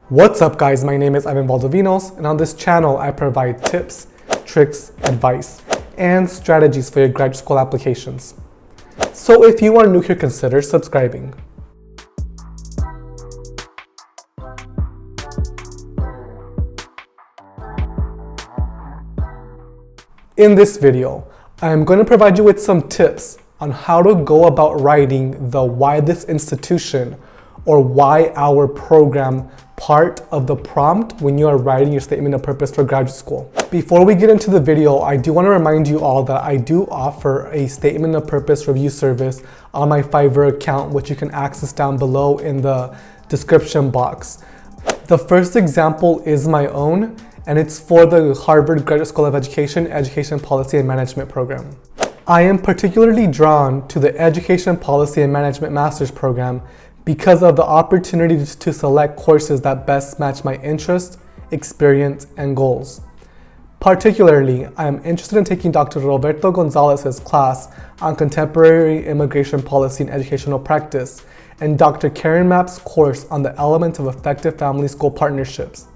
What's up guys, my name is Ivan Valdovinos, and on this channel I provide tips, tricks, advice, and strategies for your graduate school applications. So if you are new here, consider subscribing. In this video, I am going to provide you with some tips on how to go about writing the why this institution or why our program part of the prompt when you are writing your statement of purpose for graduate school. Before we get into the video, I do want to remind you all that I do offer a statement of purpose review service on my Fiverr account, which you can access down below in the description box. The first example is my own, and it's for the Harvard Graduate School of Education Policy and Management program. I am particularly drawn to the Education Policy and Management Master's program because of the opportunity to select courses that best match my interest, experience, and goals. Particularly, I am interested in taking Dr. Roberto Gonzalez's class on Contemporary Immigration Policy and Educational Practice and Dr. Karen Mapp's course on the elements of effective family-school partnerships.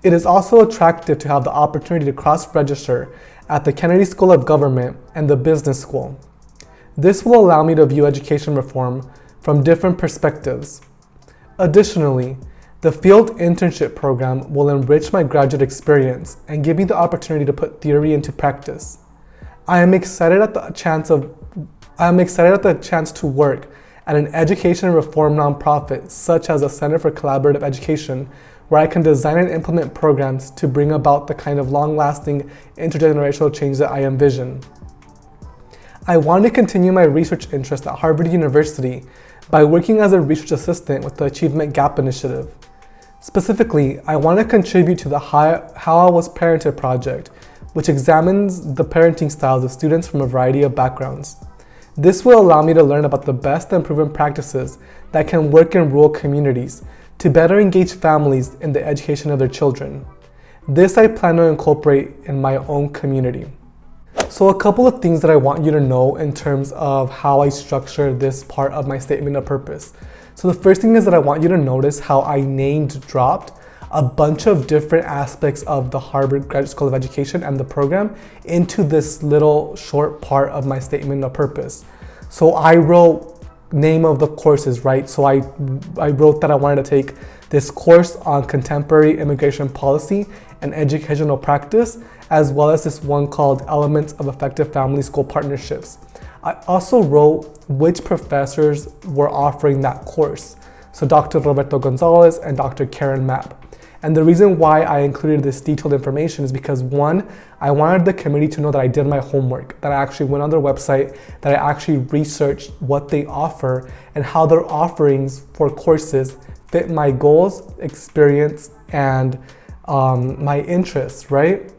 It is also attractive to have the opportunity to cross-register at the Kennedy School of Government and the Business School. This will allow me to view education reform from different perspectives. Additionally, the field internship program will enrich my graduate experience and give me the opportunity to put theory into practice. I am excited at the chance to work at an education reform nonprofit such as the Center for Collaborative Education, where I can design and implement programs to bring about the kind of long-lasting intergenerational change that I envision. I want to continue my research interest at Harvard University by working as a research assistant with the Achievement Gap Initiative. Specifically, I want to contribute to the How I Was Parented project, which examines the parenting styles of students from a variety of backgrounds. This will allow me to learn about the best and proven practices that can work in rural communities to better engage families in the education of their children. This I plan to incorporate in my own community. So a couple of things that I want you to know in terms of how I structure this part of my statement of purpose. So the first thing is that I want you to notice how I named dropped a bunch of different aspects of the Harvard Graduate School of Education and the program into this little short part of my statement of purpose. So I wrote name of the courses, right? So I wrote that I wanted to take this course on contemporary immigration policy and educational practice, as well as this one called Elements of Effective Family-School Partnerships. I also wrote which professors were offering that course. So Dr. Roberto Gonzalez and Dr. Karen Mapp. And the reason why I included this detailed information is because one, I wanted the community to know that I did my homework, that I actually went on their website, that I actually researched what they offer and how their offerings for courses fit my goals, experience, and my interests, right?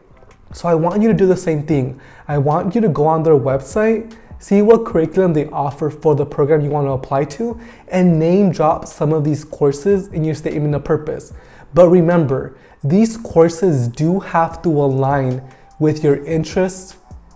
So I want you to do the same thing. I want you to go on their website, see what curriculum they offer for the program you want to apply to, and name drop some of these courses in your statement of purpose. But remember, these courses do have to align with your interests,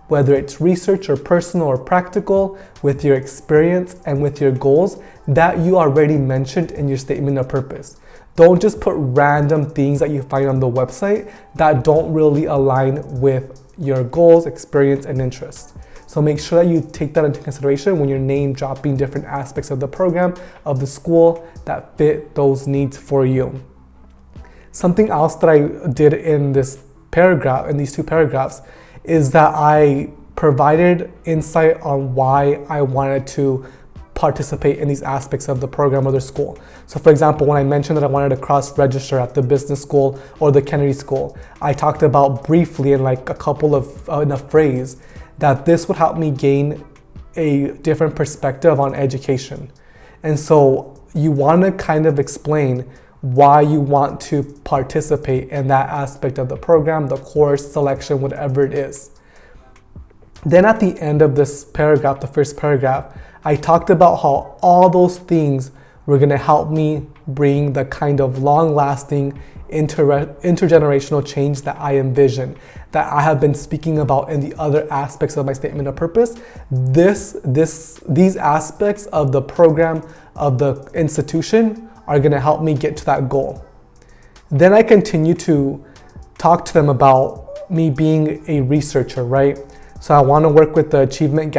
whether it's research or personal or practical, with your experience and with your goals that you already mentioned in your statement of purpose. Don't just put random things that you find on the website that don't really align with your goals, experience, and interests. So make sure that you take that into consideration when you're name dropping different aspects of the program, of the school that fit those needs for you. Something else that I did in this paragraph, in these two paragraphs, is that I provided insight on why I wanted to participate in these aspects of the program or the school. So for example, when I mentioned that I wanted to cross-register at the business school or the Kennedy School, I talked about briefly in like a couple of, in a phrase, that this would help me gain a different perspective on education. And so you want to kind of explain why you want to participate in that aspect of the program, the course, selection, whatever it is. Then at the end of this paragraph, the first paragraph, I talked about how all those things were going to help me bring the kind of long-lasting intergenerational change that I envision, that I have been speaking about in the other aspects of my statement of purpose. These aspects of the program, of the institution, are going to help me get to that goal. Then I continue to talk to them about me being a researcher, right? So I want to work with the Achievement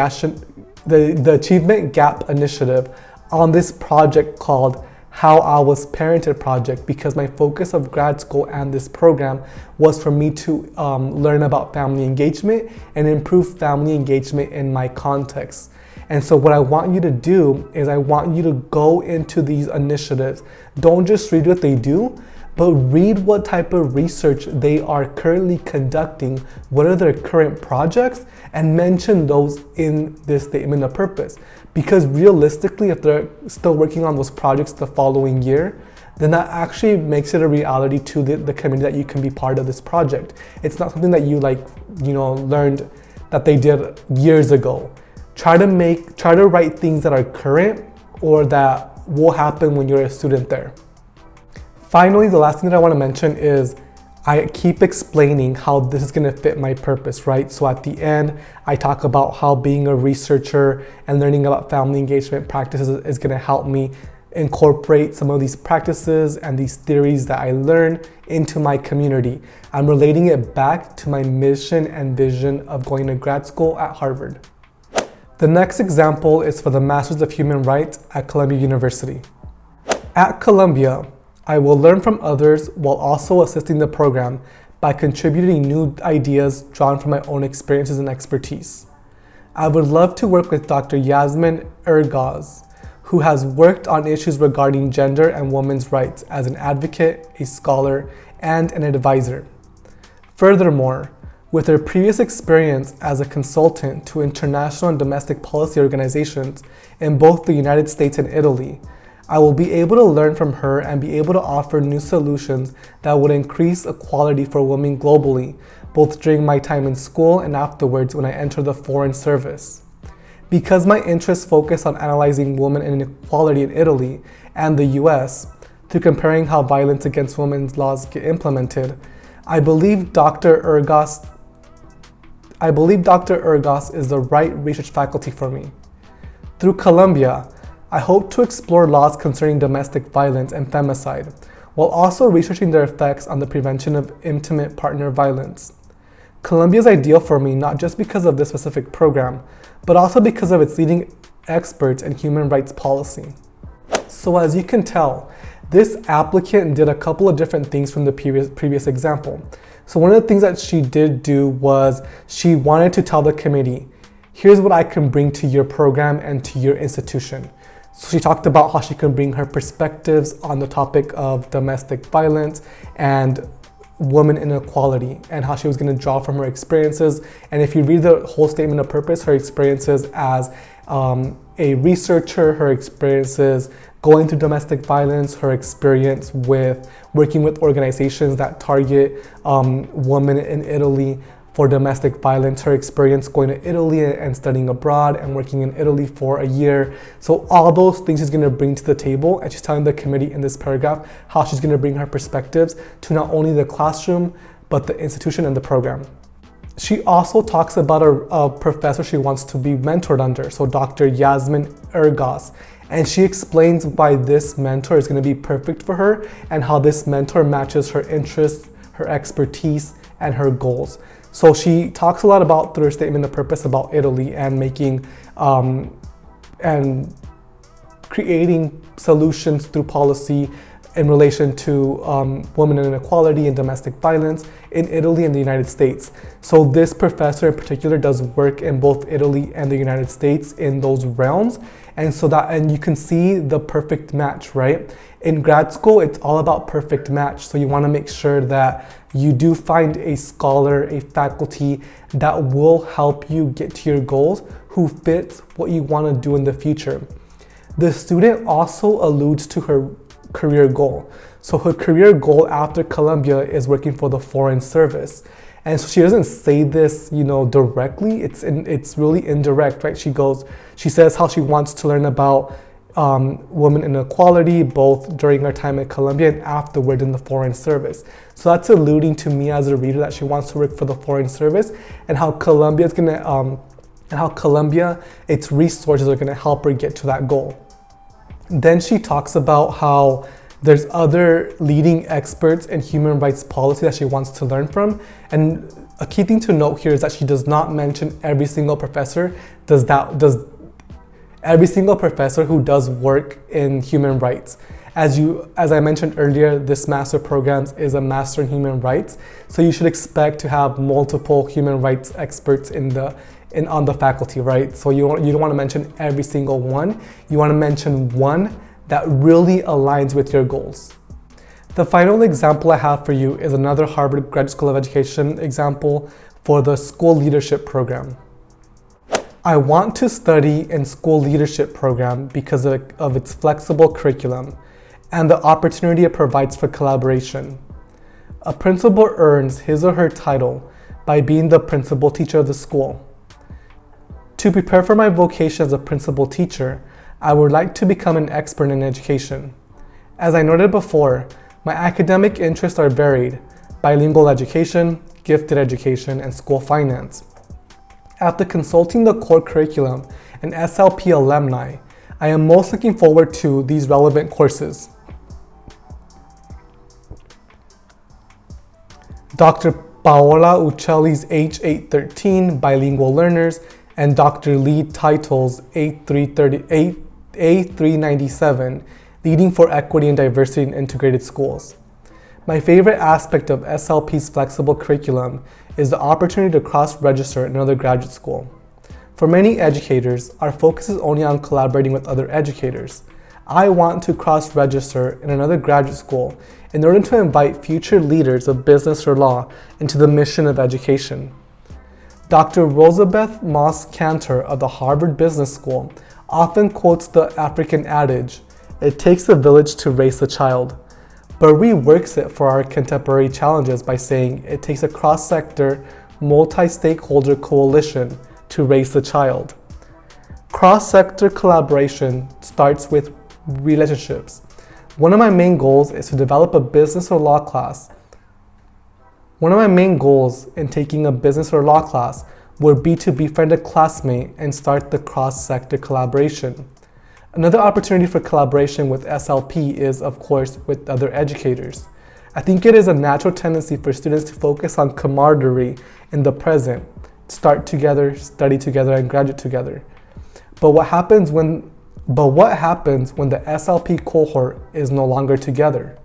Gap Initiative on this project called How I Was Parented project, because my focus of grad school and this program was for me to learn about family engagement and improve family engagement in my context. And so what I want you to do is I want you to go into these initiatives. Don't just read what they do, but read what type of research they are currently conducting, what are their current projects, and mention those in this statement of purpose. Because realistically, if they're still working on those projects the following year, then that actually makes it a reality to the committee that you can be part of this project. It's not something that you learned that they did years ago. Try to write things that are current or that will happen when you're a student there. Finally, the last thing that I want to mention is I keep explaining how this is going to fit my purpose, right? So at the end, I talk about how being a researcher and learning about family engagement practices is going to help me incorporate some of these practices and these theories that I learned into my community. I'm relating it back to my mission and vision of going to grad school at Harvard. The next example is for the Masters of Human Rights at Columbia University. At Columbia, I will learn from others while also assisting the program by contributing new ideas drawn from my own experiences and expertise. I would love to work with Dr. Yasmin Ergaz, who has worked on issues regarding gender and women's rights as an advocate, a scholar, and an advisor. Furthermore, with her previous experience as a consultant to international and domestic policy organizations in both the United States and Italy, I will be able to learn from her and be able to offer new solutions that would increase equality for women globally, both during my time in school and afterwards when I enter the foreign service. Because my interests focus on analyzing women inequality in Italy and the US, through comparing how violence against women's laws get implemented, I believe Dr. Ergaz is the right research faculty for me. Through Columbia, I hope to explore laws concerning domestic violence and femicide, while also researching their effects on the prevention of intimate partner violence. Columbia is ideal for me not just because of this specific program, but also because of its leading experts in human rights policy. So as you can tell, this applicant did a couple of different things from the previous example. So one of the things that she did do was she wanted to tell the committee, here's what I can bring to your program and to your institution. So she talked about how she can bring her perspectives on the topic of domestic violence and women inequality and how she was going to draw from her experiences. And if you read the whole statement of purpose, her experiences as a researcher, her experiences going through domestic violence, her experience with working with organizations that target women in Italy for domestic violence, her experience going to Italy and studying abroad and working in Italy for a year. So all those things she's going to bring to the table, and she's telling the committee in this paragraph how she's going to bring her perspectives to not only the classroom, but the institution and the program. She also talks about a professor she wants to be mentored under, so Dr. Yasmin Ergaz. And she explains why this mentor is going to be perfect for her and how this mentor matches her interests, her expertise, and her goals. So she talks a lot about, through her statement of purpose, about Italy and making and creating solutions through policy in relation to women inequality and domestic violence in Italy and the United States. So this professor in particular does work in both Italy and the United States in those realms. And you can see the perfect match, right? In grad school, it's all about perfect match. So you want to make sure that you do find a scholar, a faculty that will help you get to your goals, who fits what you want to do in the future. The student also alludes to her career goal. So her career goal after Columbia is working for the Foreign Service. And so she doesn't say this, directly. It's really indirect, right? She says how she wants to learn about women inequality, both during her time at Columbia and afterward in the Foreign Service. So that's alluding to me as a reader that she wants to work for the Foreign Service, and how Columbia its resources are gonna help her get to that goal. Then she talks about how There's other leading experts in human rights policy that she wants to learn from. And a key thing to note here is that she does not mention every single professor does every single professor who does work in human rights. As I mentioned earlier, this master program is a master in human rights, so you should expect to have multiple human rights experts on the faculty, right? So you don't want to mention every single one. You want to mention one that really aligns with your goals. The final example I have for you is another Harvard Graduate School of Education example for the school leadership program. I want to study in school leadership program because of its flexible curriculum and the opportunity it provides for collaboration. A principal earns his or her title by being the principal teacher of the school. To prepare for my vocation as a principal teacher, I would like to become an expert in education. As I noted before, my academic interests are varied: bilingual education, gifted education, and school finance. After consulting the core curriculum and SLP alumni, I am most looking forward to these relevant courses. Dr. Paola Uccelli's H813 Bilingual Learners and Dr. Lee Title's A397 Leading for Equity and Diversity in Integrated Schools. My favorite aspect of SLP's flexible curriculum is the opportunity to cross-register in another graduate school. For many educators, our focus is only on collaborating with other educators. I want to cross-register in another graduate school in order to invite future leaders of business or law into the mission of education. Dr. Rosabeth Moss Cantor of the Harvard Business School often quotes the African adage, "It takes a village to raise a child," but reworks it for our contemporary challenges by saying it takes a cross-sector, multi-stakeholder coalition to raise a child. Cross-sector collaboration starts with relationships. One of my main goals is to develop a business or law class. One of my main goals in taking a business or law class would be to befriend a classmate and start the cross-sector collaboration. Another opportunity for collaboration with SLP is, of course, with other educators. I think it is a natural tendency for students to focus on camaraderie in the present, start together, study together, and graduate together. But what happens when the SLP cohort is no longer together?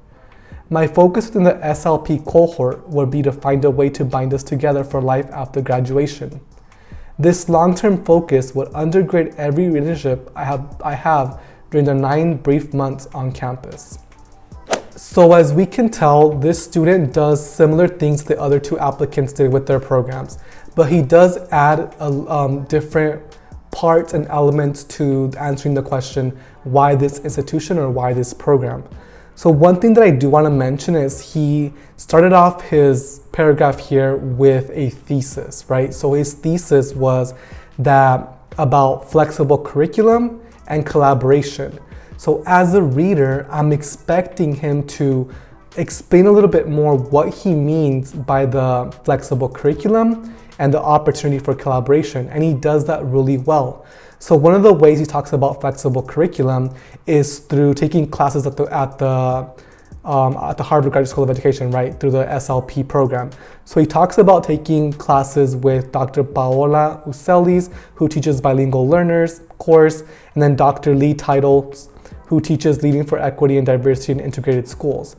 My focus within the SLP cohort would be to find a way to bind us together for life after graduation. This long-term focus would undergird every relationship I have during the 9 brief months on campus. So as we can tell, this student does similar things the other 2 applicants did with their programs, but he does add different parts and elements to answering the question, why this institution or why this program? So one thing that I do want to mention is he started off his paragraph here with a thesis, right? So his thesis was that about flexible curriculum and collaboration. So as a reader, I'm expecting him to explain a little bit more what he means by the flexible curriculum and the opportunity for collaboration, and he does that really well. So one of the ways he talks about flexible curriculum is through taking classes at the Harvard Graduate School of Education, right, through the SLP program. So he talks about taking classes with Dr. Paola Uccelli's, who teaches bilingual learners course, and then Dr. Lee Title's, who teaches Leading for Equity and Diversity in Integrated Schools.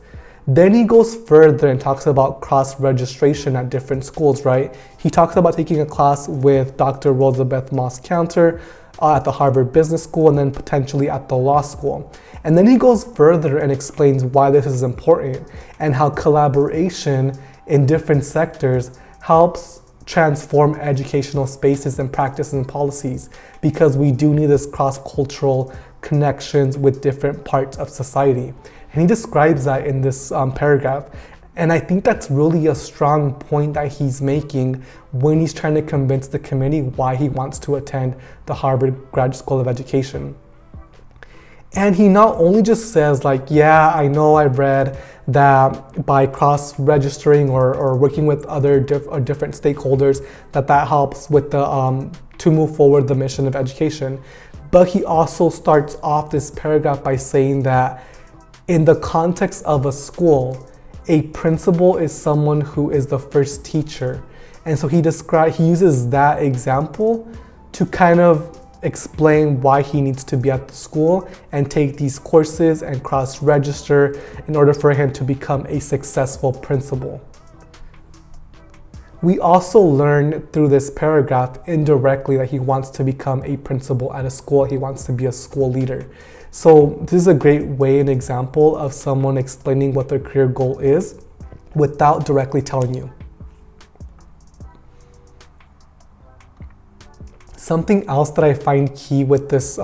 Then he goes further and talks about cross-registration at different schools, right? He talks about taking a class with Dr. Rosabeth Moss Cantor at the Harvard Business School and then potentially at the law school. And then he goes further and explains why this is important and how collaboration in different sectors helps transform educational spaces and practices and policies, because we do need this cross-cultural connections with different parts of society. And he describes that in this paragraph. And I think that's really a strong point that he's making when he's trying to convince the committee why he wants to attend the Harvard Graduate School of Education. And he not only just says like, yeah, I know I read that by cross-registering or working with other different stakeholders, that helps with the to move forward the mission of education. But he also starts off this paragraph by saying that In the context of a school, a principal is someone who is the first teacher. And so he uses that example to kind of explain why he needs to be at the school and take these courses and cross-register in order for him to become a successful principal. We also learn through this paragraph indirectly that he wants to become a principal at a school. He wants to be a school leader. So this is a great way, an example of someone explaining what their career goal is without directly telling you. Something else that I find key with this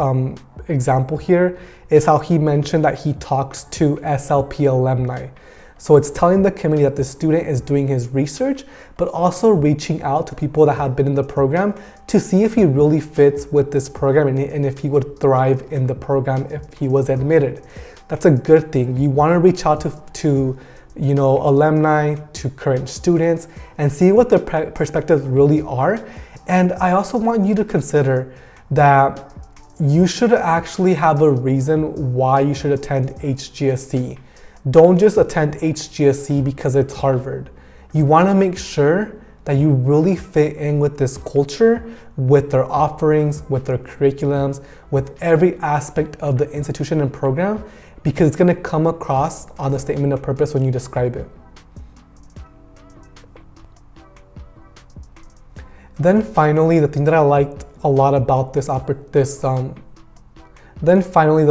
example here is how he mentioned that he talks to SLP alumni. So it's telling the committee that the student is doing his research, but also reaching out to people that have been in the program to see if he really fits with this program and if he would thrive in the program if he was admitted. That's a good thing. You want to reach out to alumni, to current students, and see what their perspectives really are. And I also want you to consider that you should actually have a reason why you should attend HGSC. Don't just attend HGSC because it's Harvard. You want to make sure that you really fit in with this culture, with their offerings, with their curriculums, with every aspect of the institution and program, because it's going to come across on the statement of purpose when you describe it. Then finally, the thing that I liked a lot about the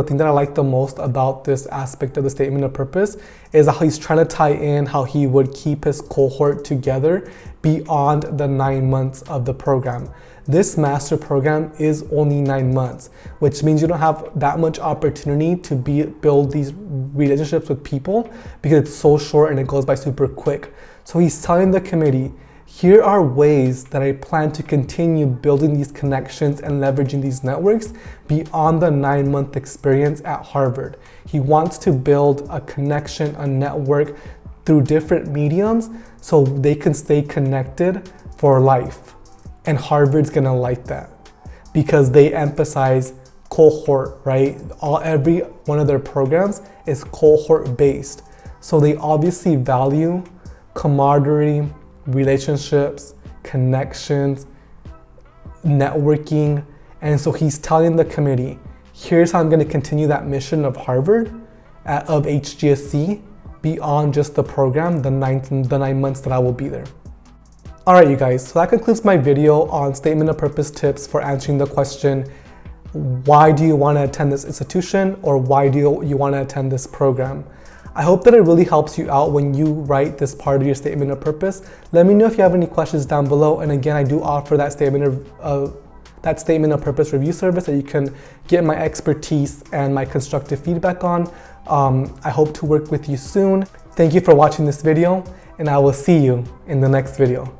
thing that I like the most about this aspect of the statement of purpose is how he's trying to tie in how he would keep his cohort together beyond the 9 months of the program. This master program is only 9 months, which means you don't have that much opportunity to build these relationships with people because it's so short and it goes by super quick. So he's telling the committee, here are ways that I plan to continue building these connections and leveraging these networks beyond the 9-month experience at Harvard. He wants to build a connection, a network through different mediums so they can stay connected for life. And Harvard's gonna like that because they emphasize cohort, right? Every one of their programs is cohort based. So they obviously value camaraderie, relationships, connections, networking. And so he's telling the committee, here's how I'm going to continue that mission of Harvard, of HGSC, beyond just the program, the 9 months that I will be there. All right, you guys, so that concludes my video on statement of purpose tips for answering the question, why do you want to attend this institution, or why do you want to attend this program? I hope that it really helps you out when you write this part of your statement of purpose. Let me know if you have any questions down below. And again, I do offer that statement of purpose review service that you can get my expertise and my constructive feedback on. I hope to work with you soon. Thank you for watching this video, and I will see you in the next video.